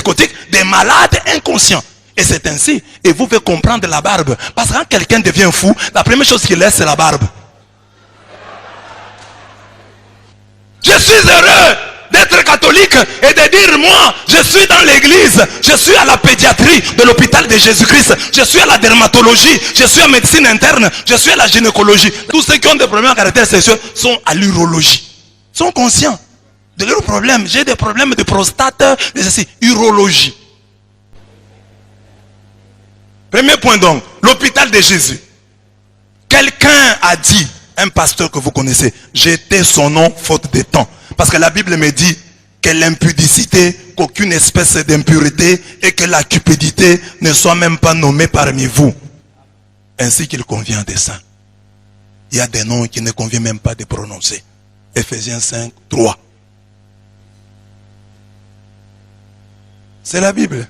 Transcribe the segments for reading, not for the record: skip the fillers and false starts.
psychotiques, des malades inconscients. Et c'est ainsi. Et vous pouvez comprendre la barbe. Parce que quand quelqu'un devient fou, la première chose qu'il laisse, c'est la barbe. Je suis heureux d'être catholique et de dire, moi, je suis dans l'église, je suis à la pédiatrie de l'hôpital de Jésus-Christ, je suis à la dermatologie, je suis à médecine interne, je suis à la gynécologie. Tous ceux qui ont des problèmes à caractère sexuel sont à l'urologie. Sont conscients de leurs problèmes. J'ai des problèmes de prostate, de ceci, urologie. Premier point donc, l'hôpital de Jésus. Quelqu'un a dit, un pasteur que vous connaissez, j'étais son nom faute de temps. Parce que la Bible me dit que l'impudicité, qu'aucune espèce d'impureté et que la cupidité ne soit même pas nommée parmi vous. Ainsi qu'il convient des saints. Il y a des noms qui ne convient même pas de prononcer. Ephésiens 5, 3. C'est la Bible.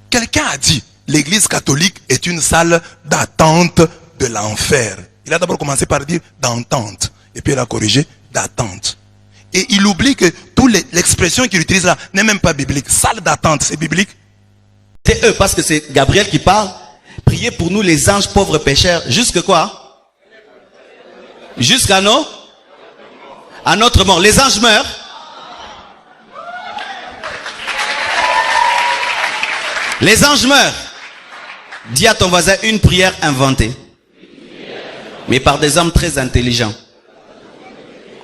Quelqu'un a dit, l'église catholique est une salle d'attente de l'enfer. Il a d'abord commencé par dire d'entente. Et puis il a corrigé d'attente. Et il oublie que l'expression qu'il utilise là n'est même pas biblique. Salle d'attente, c'est biblique? C'est eux, parce que c'est Gabriel qui parle. Priez pour nous les anges pauvres pécheurs. Jusque quoi? Jusqu'à nous? À notre mort. Les anges meurent. Les anges meurent. Dis à ton voisin une prière inventée. Mais par des hommes très intelligents.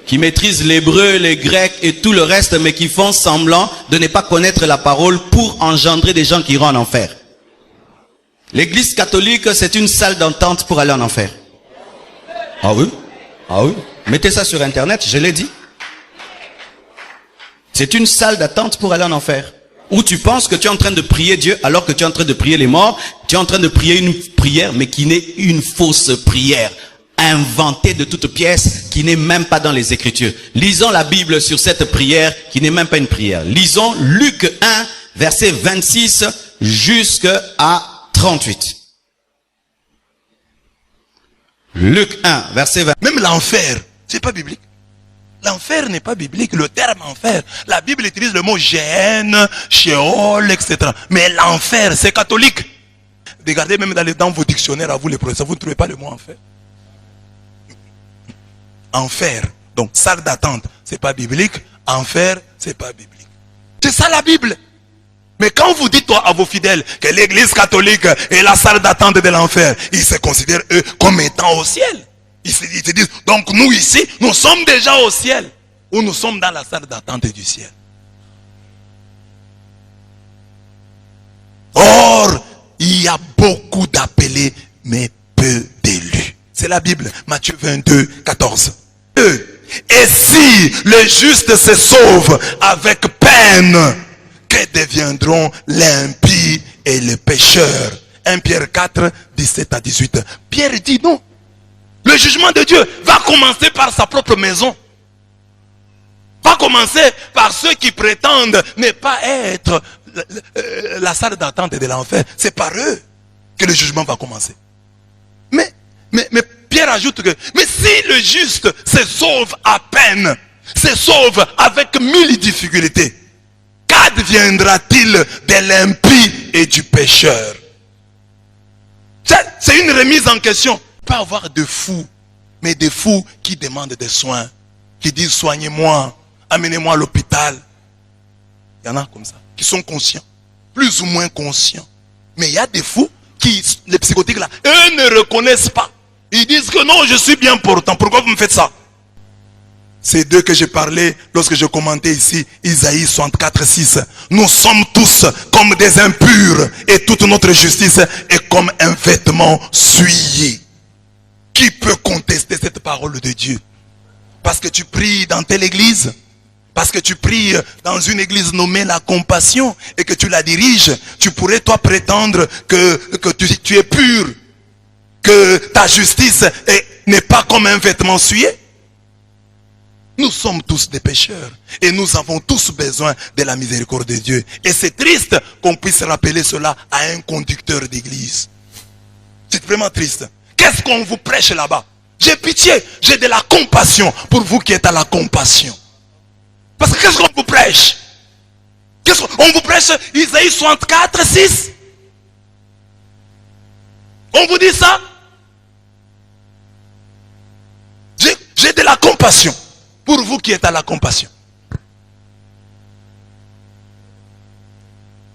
Qui maîtrisent l'hébreu, les grecs et tout le reste, mais qui font semblant de ne pas connaître la parole pour engendrer des gens qui iront en enfer. L'église catholique, c'est une salle d'entente pour aller en enfer. Ah oui? Ah oui? Mettez ça sur internet, je l'ai dit. C'est une salle d'attente pour aller en enfer. Où tu penses que tu es en train de prier Dieu alors que tu es en train de prier les morts. Tu es en train de prier une prière, mais qui n'est une fausse prière. Inventée de toutes pièces, qui n'est même pas dans les Écritures. Lisons la Bible sur cette prière, qui n'est même pas une prière. Lisons Luc 1, verset 26 jusqu'à 38. Luc 1, verset 20. Même l'enfer, c'est pas biblique. L'enfer n'est pas biblique. Le terme enfer, la Bible utilise le mot Géhenne, Sheol, etc. Mais l'enfer, c'est catholique. Regardez même dans vos dictionnaires, à vous les professeurs, vous ne trouvez pas le mot enfer. Enfer, donc salle d'attente, c'est pas biblique. Enfer, c'est pas biblique. C'est ça la Bible. Mais quand vous dites toi à vos fidèles que l'église catholique est la salle d'attente de l'enfer, ils se considèrent eux comme étant au ciel. Ils se disent, donc nous ici, nous sommes déjà au ciel. Ou nous sommes dans la salle d'attente du ciel. Or, il y a beaucoup d'appelés, mais peu d'élus. C'est la Bible, Matthieu 22, 14. Et si le juste se sauve avec peine, que deviendront l'impie et le pécheur? 1 Pierre 4, 17 à 18. Pierre dit non. Le jugement de Dieu va commencer par sa propre maison. Va commencer par ceux qui prétendent ne pas être la salle d'attente de l'enfer. C'est par eux que le jugement va commencer. Mais Pierre ajoute que, mais si le juste se sauve à peine, se sauve avec 1000 difficultés, qu'adviendra-t-il de l'impie et du pécheur? C'est une remise en question. Il peut y avoir de fous, mais des fous qui demandent des soins, qui disent soignez-moi, amenez-moi à l'hôpital. Il y en a comme ça, qui sont conscients, plus ou moins conscients. Mais il y a des fous qui, les psychotiques là, eux ne reconnaissent pas. Ils disent que non, je suis bien portant. Pourquoi vous me faites ça? C'est d'eux que j'ai parlé lorsque je commentais ici Isaïe 64, 6. Nous sommes tous comme des impurs et toute notre justice est comme un vêtement souillé. Qui peut contester cette parole de Dieu? Parce que tu pries dans telle église, parce que tu pries dans une église nommée la compassion et que tu la diriges, tu pourrais toi prétendre que tu es pur, que ta justice n'est pas comme un vêtement souillé. Nous sommes tous des pécheurs et nous avons tous besoin de la miséricorde de Dieu. Et c'est triste qu'on puisse rappeler cela à un conducteur d'église. C'est vraiment triste. Qu'est-ce qu'on vous prêche là-bas? J'ai pitié, j'ai de la compassion pour vous qui êtes à la compassion. Parce que qu'est-ce qu'on vous prêche? On vous prêche Isaïe 64, 6. On vous dit ça. J'ai de la compassion pour vous qui êtes à la compassion.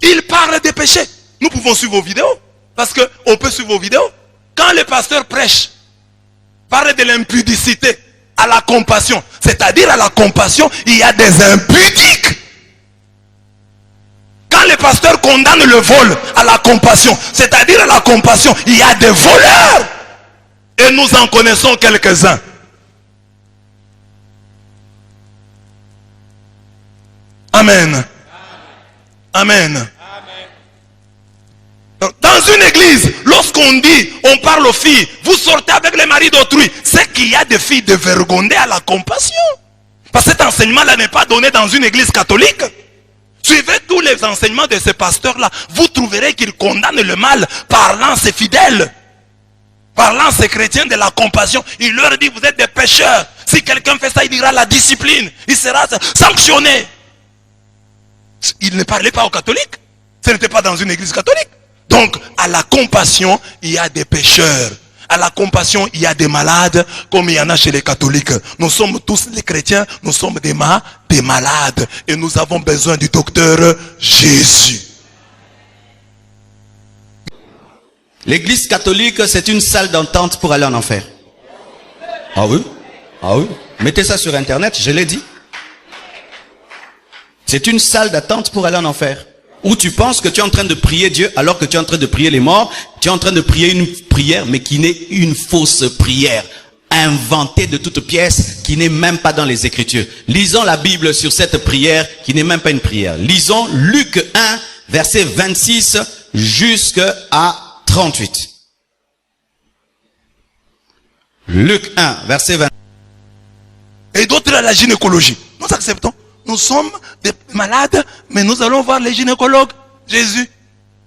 Il parle des péchés. Nous pouvons suivre vos vidéos. Parce qu'on peut suivre vos vidéos. Quand le pasteur prêche, parle de l'impudicité à la compassion. C'est-à-dire à la compassion, il y a des impudiques. Quand le pasteur condamne le vol à la compassion, c'est-à-dire à la compassion, il y a des voleurs. Et nous en connaissons quelques-uns. Amen. Amen. Dans une église, lorsqu'on dit, on parle aux filles, vous sortez avec les maris d'autrui, c'est qu'il y a des filles dévergondées à la compassion. Parce que cet enseignement-là n'est pas donné dans une église catholique. Suivez tous les enseignements de ces pasteurs-là. Vous trouverez qu'ils condamnent le mal, parlant ses fidèles, parlant ses chrétiens de la compassion. Il leur dit, vous êtes des pécheurs. Si quelqu'un fait ça, il dira la discipline. Il sera sanctionné. Il ne parlait pas aux catholiques. Ce n'était pas dans une église catholique. Donc, à la compassion, il y a des pécheurs. À la compassion, il y a des malades, comme il y en a chez les catholiques. Nous sommes tous les chrétiens, nous sommes des malades. Et nous avons besoin du docteur Jésus. L'église catholique, c'est une salle d'entente pour aller en enfer. Ah oui? Ah oui? Mettez ça sur internet, je l'ai dit. C'est une salle d'attente pour aller en enfer. Où tu penses que tu es en train de prier Dieu alors que tu es en train de prier les morts. Tu es en train de prier une prière mais qui n'est une fausse prière. Inventée de toutes pièces qui n'est même pas dans les Écritures. Lisons la Bible sur cette prière qui n'est même pas une prière. Lisons Luc 1 verset 26 jusqu'à 38. Luc 1 verset 26. Et d'autres à la gynécologie. Nous acceptons. Nous sommes des malades, mais nous allons voir les gynécologues Jésus.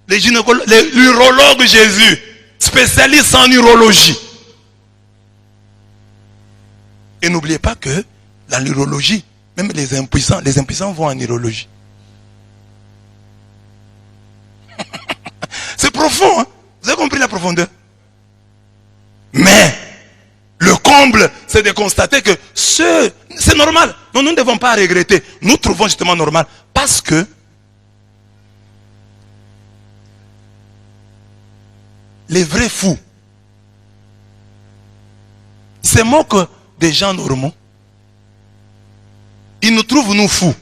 L'urologue Jésus, spécialiste en urologie. Et n'oubliez pas que dans l'urologie, même les impuissants vont en urologie. C'est profond, hein? Vous avez compris la profondeur? Mais le comble, c'est de constater que c'est normal. Non, nous ne devons pas regretter. Nous trouvons justement normal. Parce que les vrais fous se moquent des gens normaux. Ils nous trouvent nous fous.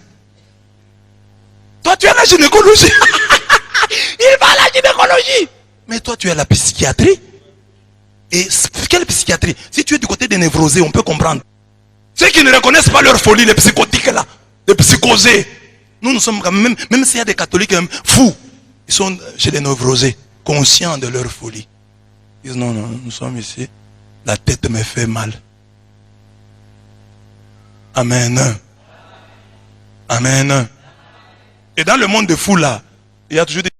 Toi, tu es à la gynécologie. Il va à la gynécologie. Mais toi, tu es à la psychiatrie. Et quelle psychiatrie? Si tu es du côté des névrosés, on peut comprendre. Ceux qui ne reconnaissent pas leur folie, les psychotiques là, les psychosés. Nous sommes quand même s'il y a des catholiques fous, ils sont chez les névrosés, conscients de leur folie. Ils disent non, nous sommes ici, la tête me fait mal. Amen. Amen. Et dans le monde de fous là, il y a toujours des